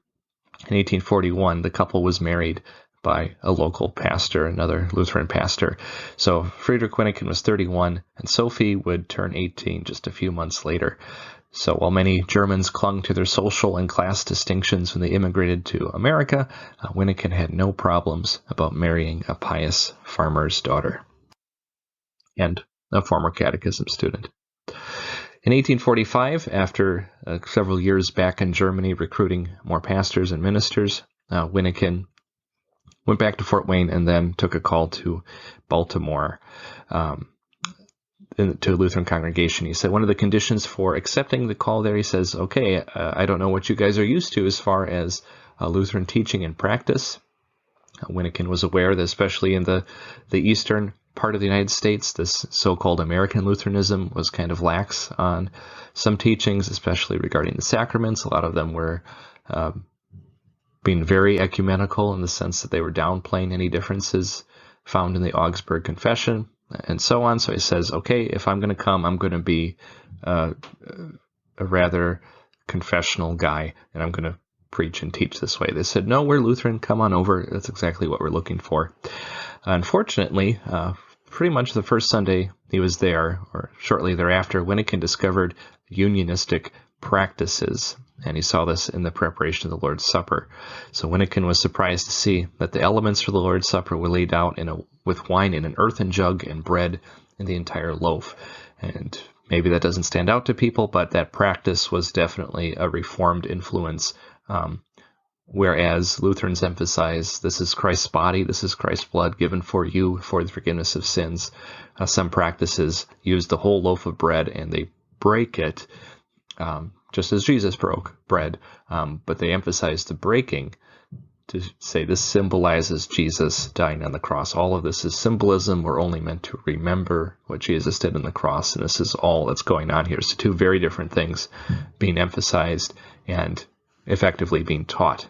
in 1841, the couple was married by a local pastor, another Lutheran pastor. So Friedrich Wyneken was 31, and Sophie would turn 18 just a few months later. So while many Germans clung to their social and class distinctions when they immigrated to America, Wyneken had no problems about marrying a pious farmer's daughter and a former catechism student. In 1845, after several years back in Germany recruiting more pastors and ministers, Wyneken went back to Fort Wayne and then took a call to Baltimore to a Lutheran congregation. He said one of the conditions for accepting the call there, he says, okay, I don't know what you guys are used to as far as Lutheran teaching and practice. Wyneken was aware that especially in the eastern part of the United States, this so-called American Lutheranism was kind of lax on some teachings, especially regarding the sacraments. A lot of them were being very ecumenical in the sense that they were downplaying any differences found in the Augsburg Confession and so on. So he says, okay, if I'm going to come, I'm going to be a rather confessional guy, and I'm going to preach and teach this way. They said, no, we're Lutheran, come on over. That's exactly what we're looking for. Unfortunately, pretty much the first Sunday he was there, or shortly thereafter, Wyneken discovered unionistic practices, and he saw this in the preparation of the Lord's Supper. So Wyneken was surprised to see that the elements for the Lord's Supper were laid out with wine in an earthen jug and bread in the entire loaf. And maybe that doesn't stand out to people, but that practice was definitely a Reformed influence. Whereas Lutherans emphasize this is Christ's body, this is Christ's blood given for you for the forgiveness of sins. Some practices use the whole loaf of bread and they break it just as Jesus broke bread, but they emphasize the breaking to say this symbolizes Jesus dying on the cross. All of this is symbolism. We're only meant to remember what Jesus did on the cross, and this is all that's going on here. So two very different things being emphasized and effectively being taught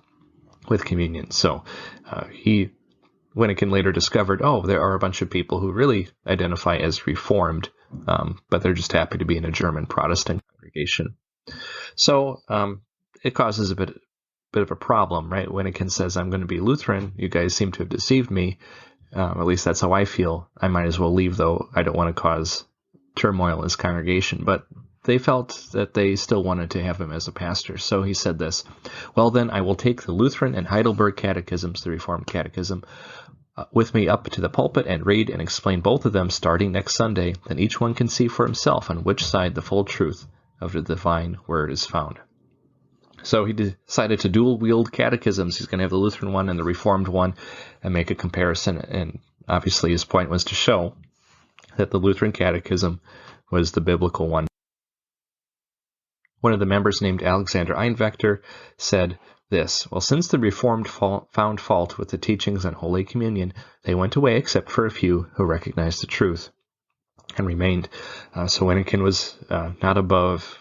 with communion. So Wyneken later discovered, there are a bunch of people who really identify as Reformed, but they're just happy to be in a German Protestant congregation. So it causes a bit of a problem, right? Wyneken says, I'm going to be Lutheran. You guys seem to have deceived me. At least that's how I feel. I might as well leave, though. I don't want to cause turmoil in his congregation. But they felt that they still wanted to have him as a pastor. So he said this, well, then I will take the Lutheran and Heidelberg catechisms, the Reformed Catechism, with me up to the pulpit and read and explain both of them starting next Sunday. Then each one can see for himself on which side the full truth of the divine word is found. So he decided to dual-wield catechisms. He's going to have the Lutheran one and the Reformed one and make a comparison. And obviously his point was to show that the Lutheran catechism was the biblical one. One of the members, named Alexander Einwächter, said this, well, since the Reformed found fault with the teachings on Holy Communion, they went away except for a few who recognized the truth and remained. So Wyneken was not above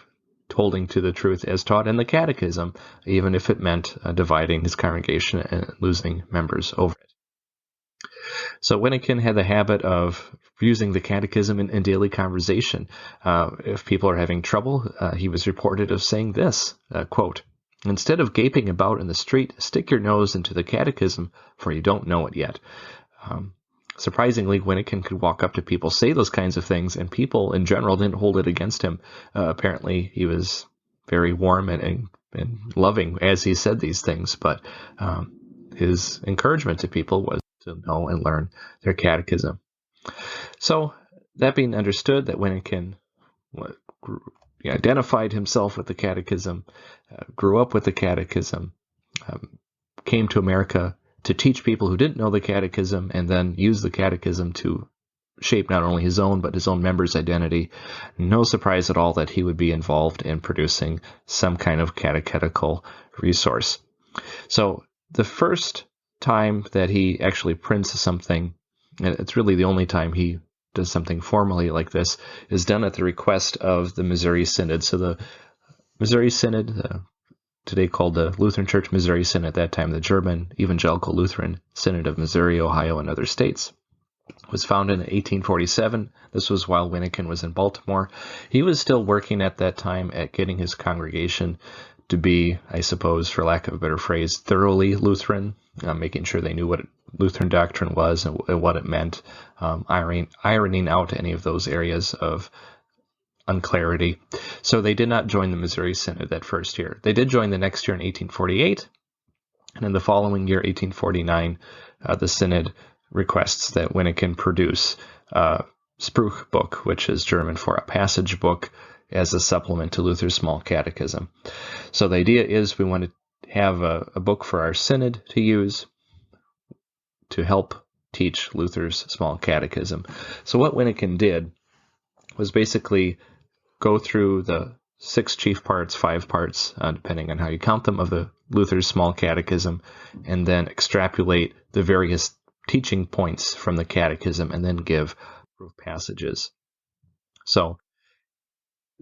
holding to the truth as taught in the Catechism, even if it meant dividing his congregation and losing members over it. So Wyneken had the habit of using the Catechism in daily conversation. If people are having trouble, he was reported of saying this, quote, Instead of gaping about in the street, stick your nose into the catechism, for you don't know it yet. Surprisingly, Wyneken could walk up to people, say those kinds of things, and people in general didn't hold it against him. Apparently, he was very warm and loving as he said these things, but his encouragement to people was to know and learn their catechism. So, that being understood, that Wyneken identified himself with the catechism, grew up with the catechism, came to America to teach people who didn't know the catechism, and then use the catechism to shape not only his own, but his own members' identity. No surprise at all that he would be involved in producing some kind of catechetical resource. So the first time that he actually prints something, and it's really the only time he does something formally like this, is done at the request of the Missouri Synod. So the Missouri Synod, today called the Lutheran Church Missouri Synod, at that time the German Evangelical Lutheran Synod of Missouri, Ohio, and other states, was founded in 1847. This was while Wyneken was in Baltimore. He was still working at that time at getting his congregation to be, I suppose, for lack of a better phrase, thoroughly Lutheran, making sure they knew what Lutheran doctrine was and what it meant, ironing out any of those areas of unclarity. So they did not join the Missouri Synod that first year. They did join the next year in 1848, and in the following year, 1849, the Synod requests that Wyneken produce a Spruchbuch, which is German for a passage book, as a supplement to Luther's Small Catechism. So the idea is we want to have a book for our Synod to use to help teach Luther's Small Catechism. So what Wyneken did was basically go through the 6 chief parts, 5 parts, depending on how you count them, of the Luther's Small Catechism, and then extrapolate the various teaching points from the Catechism, and then give proof passages. So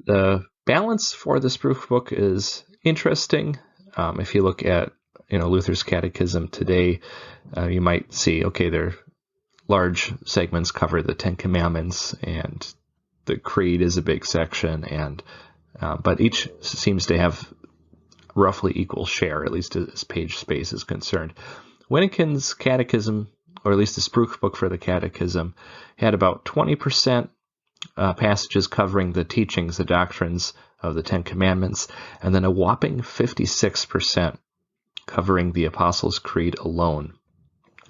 the balance for this proof book is interesting. If you look at Luther's Catechism today, you might see, okay, their large segments cover the 10 Commandments, and the Creed is a big section, and but each seems to have roughly equal share, at least as page space is concerned. Wyneken's Catechism, or at least the Spruchbuch for the Catechism, had about 20% passages covering the teachings, the doctrines of the 10 Commandments, and then a whopping 56% covering the Apostles' Creed alone.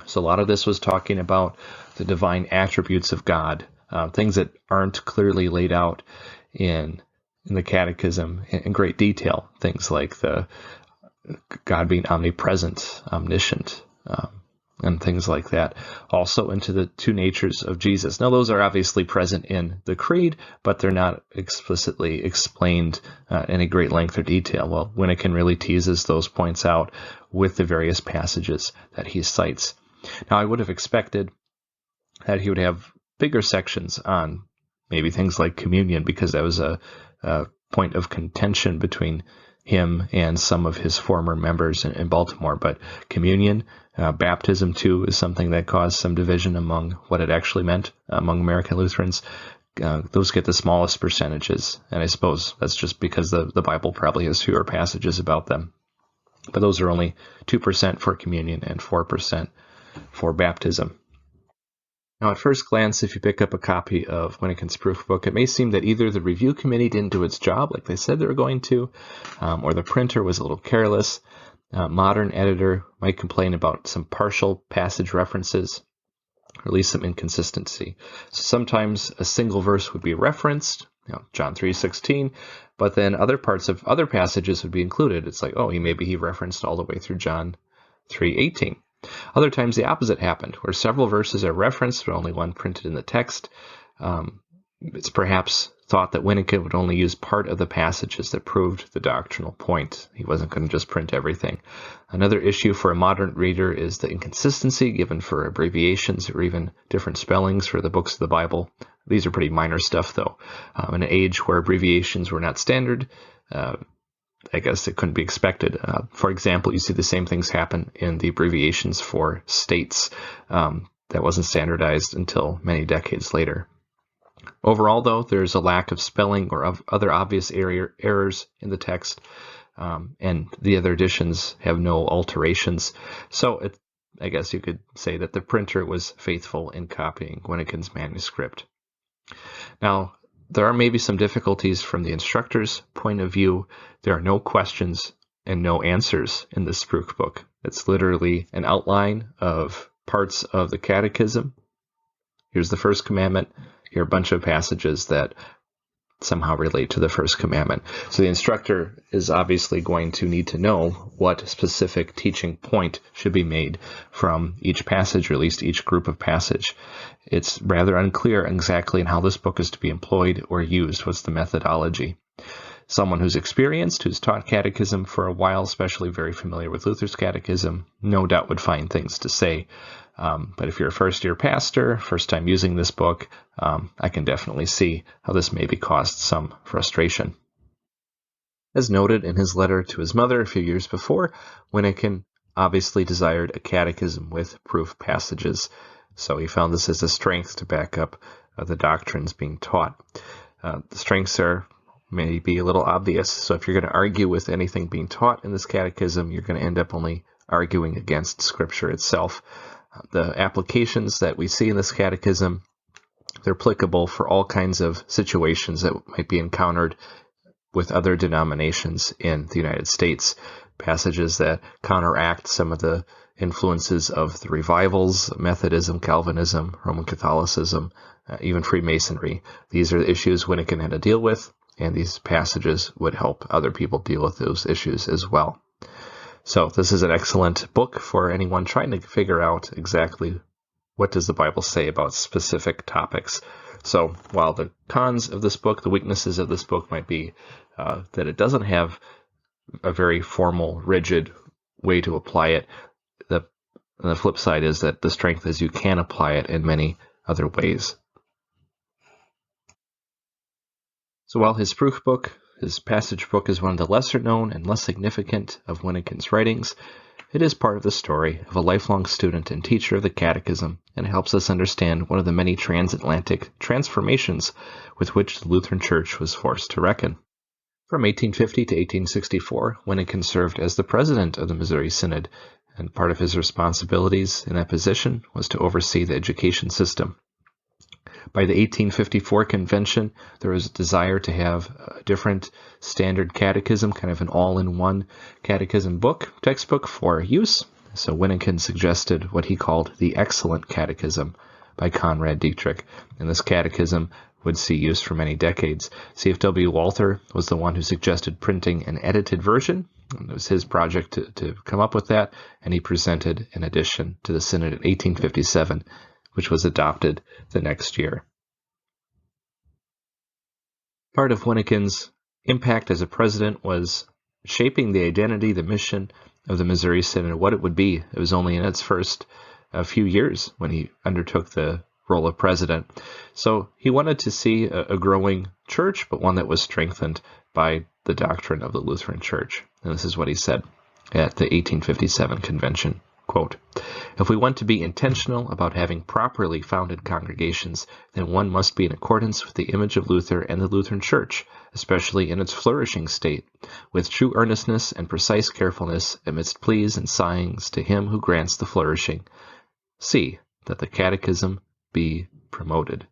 So a lot of this was talking about the divine attributes of God, things that aren't clearly laid out in the Catechism in great detail, things like the God being omnipresent, omniscient, and things like that. Also into the 2 natures of Jesus. Now, those are obviously present in the Creed, but they're not explicitly explained in a great length or detail. Well, Wyneken really teases those points out with the various passages that he cites. Now, I would have expected that he would have bigger sections on maybe things like communion, because that was a point of contention between him and some of his former members in Baltimore. But communion, baptism too, is something that caused some division among what it actually meant among American Lutherans. Those get the smallest percentages, and I suppose that's just because the Bible probably has fewer passages about them. But those are only 2% for communion and 4% for baptism. Now, at first glance, if you pick up a copy of Wyneken's proof book, it may seem that either the review committee didn't do its job like they said they were going to, or the printer was a little careless. Modern editor might complain about some partial passage references, or at least some inconsistency. So sometimes a single verse would be referenced, John 3:16, but then other parts of other passages would be included. It's like, oh, maybe he referenced all the way through John 3:18. Other times the opposite happened, where several verses are referenced, but only one printed in the text. It's perhaps thought that Wyneken would only use part of the passages that proved the doctrinal point. He wasn't going to just print everything. Another issue for a modern reader is the inconsistency given for abbreviations or even different spellings for the books of the Bible. These are pretty minor stuff, though. In an age where abbreviations were not standard, I guess it couldn't be expected. For example, you see the same things happen in the abbreviations for states. That wasn't standardized until many decades later. Overall, though, there's a lack of spelling or of other obvious errors in the text. and the other editions have no alterations. So I guess you could say that the printer was faithful in copying Wyneken's manuscript. Now, there are maybe some difficulties from the instructor's point of view. There are no questions and no answers in this proof book. It's literally an outline of parts of the catechism. Here's the first commandment. Here are a bunch of passages that somehow relate to the first commandment. So the instructor is obviously going to need to know what specific teaching point should be made from each passage, or at least each group of passage. It's rather unclear exactly in how this book is to be employed or used. What's the methodology? Someone who's experienced, who's taught catechism for a while, especially very familiar with Luther's catechism, no doubt would find things to say. But if you're a first-year pastor, first time using this book, I can definitely see how this maybe caused some frustration. As noted in his letter to his mother a few years before, Wyneken obviously desired a catechism with proof passages, so he found this as a strength to back up the doctrines being taught. The strengths are maybe a little obvious, so if you're going to argue with anything being taught in this catechism, you're going to end up only arguing against Scripture itself. The applications that we see in this catechism, they're applicable for all kinds of situations that might be encountered with other denominations in the United States. Passages that counteract some of the influences of the revivals, Methodism, Calvinism, Roman Catholicism, even Freemasonry. These are the issues Wyneken had to deal with, and these passages would help other people deal with those issues as well. So this is an excellent book for anyone trying to figure out exactly what does the Bible say about specific topics. So while the cons of this book, the weaknesses of this book might be that it doesn't have a very formal, rigid way to apply it, the flip side is that the strength is you can apply it in many other ways. So while his proof book, his passage book, is one of the lesser known and less significant of Wyneken's writings, it is part of the story of a lifelong student and teacher of the Catechism, and helps us understand one of the many transatlantic transformations with which the Lutheran Church was forced to reckon. From 1850 to 1864, Wyneken served as the president of the Missouri Synod, and part of his responsibilities in that position was to oversee the education system. By the 1854 convention, there was a desire to have a different standard catechism, kind of an all-in-one catechism textbook for use. So Wyneken suggested what he called the Excellent Catechism by Conrad Dietrich, and this catechism would see use for many decades. C.F.W. Walther was the one who suggested printing an edited version. It was his project to come up with that, and he presented an edition to the Synod in 1857, which was adopted the next year. Part of Wyneken's impact as a president was shaping the identity, the mission of the Missouri Synod, what it would be. It was only in its first few years when he undertook the role of president. So he wanted to see a growing church, but one that was strengthened by the doctrine of the Lutheran Church. And this is what he said at the 1857 convention. Quote, "If we want to be intentional about having properly founded congregations, then one must be in accordance with the image of Luther and the Lutheran Church, especially in its flourishing state, with true earnestness and precise carefulness amidst pleas and sighings to him who grants the flourishing. See that the catechism be promoted."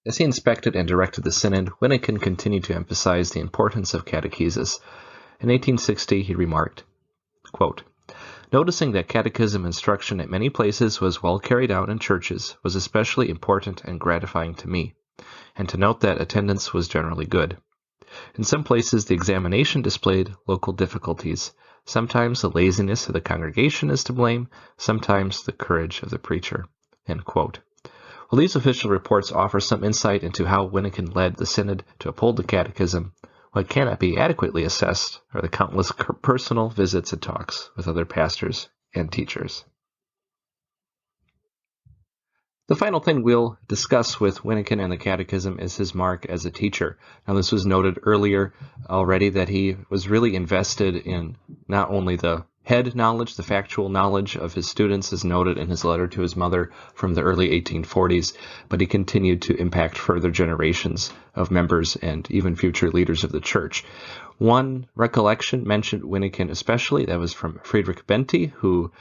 As he inspected and directed the Synod, Wyneken continued to emphasize the importance of catechesis. In 1860, he remarked, quote, "Noticing that catechism instruction at many places was well carried out in churches was especially important and gratifying to me, and to note that attendance was generally good. In some places, the examination displayed local difficulties. Sometimes the laziness of the congregation is to blame, sometimes the courage of the preacher." End quote. While these official reports offer some insight into how Wyneken led the Synod to uphold the Catechism, what cannot be adequately assessed are the countless personal visits and talks with other pastors and teachers. The final thing we'll discuss with Wyneken and the Catechism is his mark as a teacher. Now, this was noted earlier already that he was really invested in not only the head knowledge, the factual knowledge of his students is noted in his letter to his mother from the early 1840s, but he continued to impact further generations of members and even future leaders of the church. One recollection mentioned Wyneken especially. That was from Friedrich Benti, who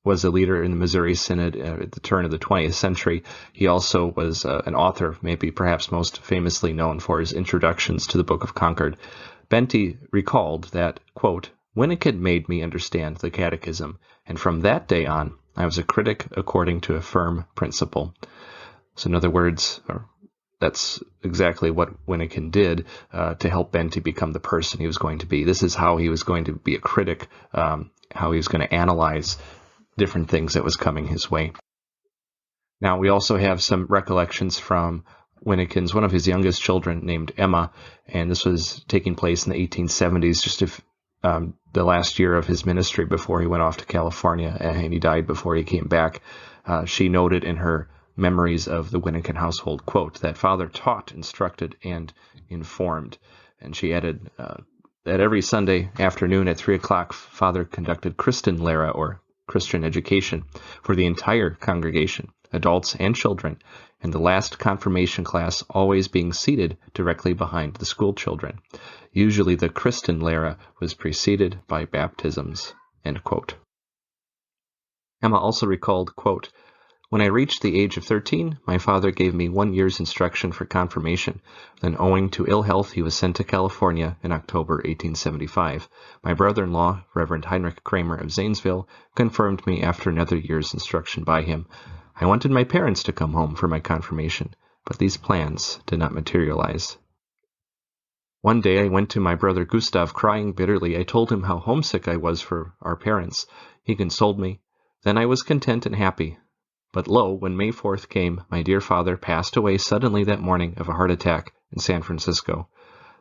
was a leader in the Missouri Synod at the turn of the 20th century. He also was an author, maybe perhaps most famously known for his introductions to the Book of Concord. Benti recalled that, quote, Wyneken made me understand the Catechism, and from that day on, I was a critic according to a firm principle. So in other words, that's exactly what Wyneken did to help Benti become the person he was going to be. This is how he was going to be a critic, how he was going to analyze different things that was coming his way. Now, we also have some recollections from Wyneken's, one of his youngest children named Emma, and this was taking place in the 1870s, just the last year of his ministry before he went off to California, and he died before he came back. She noted in her memories of the Wyneken household, quote, that Father taught, instructed, and informed. And she added that every Sunday afternoon at 3 o'clock, Father conducted Christenlehre, or Christian education, for the entire congregation, adults and children, and the last confirmation class always being seated directly behind the school children. Usually the Christenlehre was preceded by baptisms, end quote. Emma also recalled, quote, when I reached the age of 13, my father gave me 1 year's instruction for confirmation. Then, owing to ill health, he was sent to California in October 1875. My brother-in-law, Reverend Heinrich Kramer of Zanesville, confirmed me after another year's instruction by him. I wanted my parents to come home for my confirmation, but these plans did not materialize. One day I went to my brother Gustav crying bitterly. I told him how homesick I was for our parents. He consoled me. Then I was content and happy. But lo, when May 4th came, my dear father passed away suddenly that morning of a heart attack in San Francisco.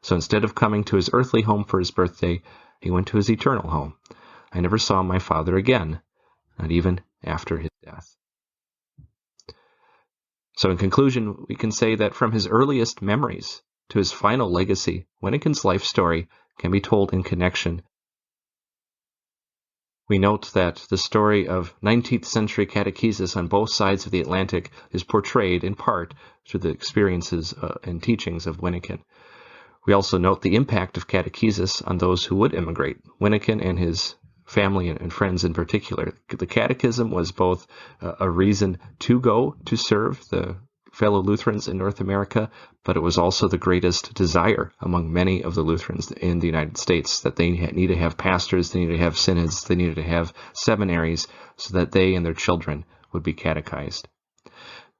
So instead of coming to his earthly home for his birthday, he went to his eternal home. I never saw my father again, not even after his death. So in conclusion, we can say that from his earliest memories to his final legacy, Wyneken's life story can be told in connection. We note that the story of 19th century catechesis on both sides of the Atlantic is portrayed in part through the experiences and teachings of Wyneken. We also note the impact of catechesis on those who would immigrate. Wyneken and his family and friends in particular. The Catechism was both a reason to go to serve the fellow Lutherans in North America, but it was also the greatest desire among many of the Lutherans in the United States that they need to have pastors, they need to have synods, they needed to have seminaries so that they and their children would be catechized.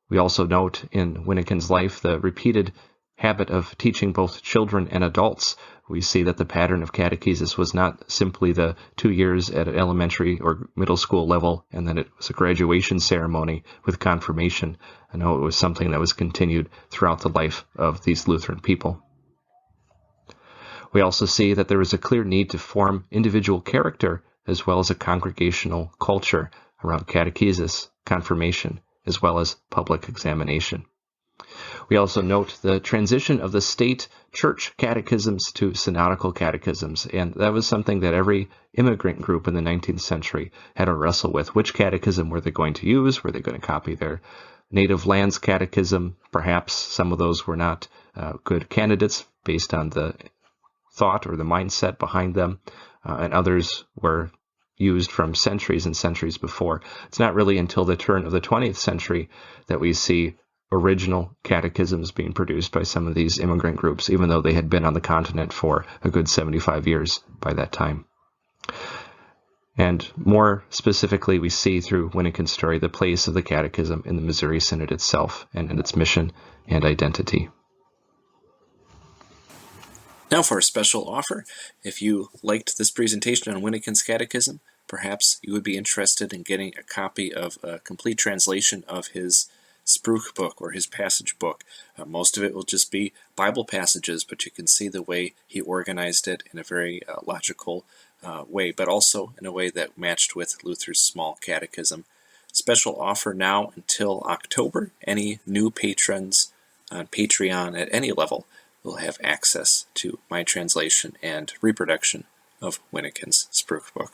We also note in Wyneken's life the repeated habit of teaching both children and adults. We see that the pattern of catechesis was not simply the 2 years at an elementary or middle school level, and then it was a graduation ceremony with confirmation. I know it was something that was continued throughout the life of these Lutheran people. We also see that there was a clear need to form individual character as well as a congregational culture around catechesis, confirmation, as well as public examination. We also note the transition of the state church catechisms to synodical catechisms, and that was something that every immigrant group in the 19th century had to wrestle with. Which catechism were they going to use? Were they going to copy their native land's catechism? Perhaps some of those were not good candidates based on the thought or the mindset behind them, and others were used from centuries and centuries before. It's not really until the turn of the 20th century that we see original catechisms being produced by some of these immigrant groups, even though they had been on the continent for a good 75 years by that time. And more specifically, we see through Wyneken's story the place of the catechism in the Missouri Synod itself and in its mission and identity. Now for a special offer. If you liked this presentation on Wyneken's Catechism, perhaps you would be interested in getting a copy of a complete translation of his Spruch book, or his passage book. Most of it will just be Bible passages, but you can see the way he organized it in a very logical way, but also in a way that matched with Luther's small catechism. Special offer now until October. Any new patrons on Patreon at any level will have access to my translation and reproduction of Wyneken's Spruch book.